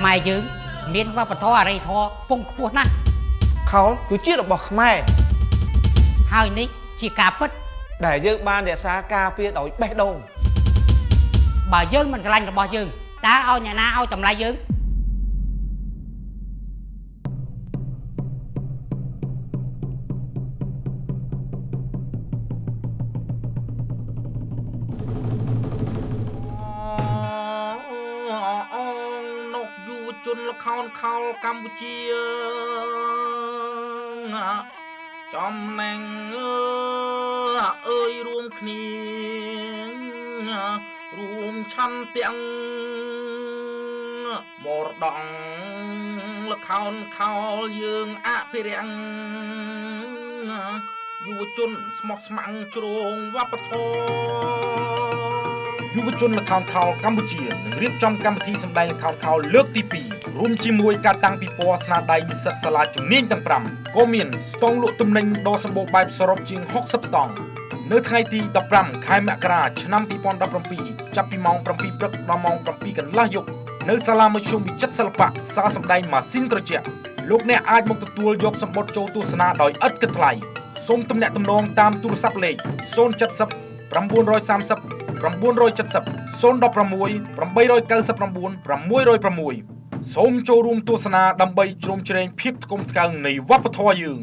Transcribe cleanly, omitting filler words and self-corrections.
ខ្មែរយើងមានវប្បធម៌អរិយធម៌ពងខ្ពស់ណាស់ខោលគឺជារបស់ខ្មែរហើយនេះជាការពិតដែលយើងបានរក្សាការពារដោយបេះដូងបើយើងមិនឆ្លាញ់របស់យើងតើឲ្យអ្នកណាឲ្យតម្លៃយើងជនលខោនខោលកម្ពុជាចំណេញអើយរួមគ្នារួមឆន្ទទាំងមរតកលខោនខោលយើងអភិរក្សយុវជនស្មោះស្ម័គ្រជ្រងវប្បធម៌យុវជនល្ខោនខោលកម្ពុជានឹងរៀបចំកម្មវិធីសម្ដែងល្ខោនខោលលើកទី2រួមជាមួយការតាំងពិព័រណ៍ស្នាដៃនិស្សិតសាលាជំនាញទាំង5ក៏មានស្តង់លក់ទំនិញដ៏សម្បូរបែបសរុបជាង60ស្តង់នៅថ្ងៃទី15ខែមករាឆ្នាំ2017ចាប់ពីម៉ោង7ព្រឹកដល់ម៉ោង7កន្លះយប់នៅសាលាមជ្ឈមវិចិត្រសិល្បៈសាលសម្ដែងម៉ាស៊ីនត្រជាក់លោកអ្នកអាចមកទទួលយកសម្បត្តិចូលទស្សនាដោយឥតគិតថ្លៃសូមទំនាក់ទំនងតាមទូរស័ព្ទលេខ070 930 970 016 899 606សូមចូលរួមទស្សនាដើម្បីជ្រោមជ្រែងភាពថ្កុំថ្កើងនៃវប្បធម៌យើង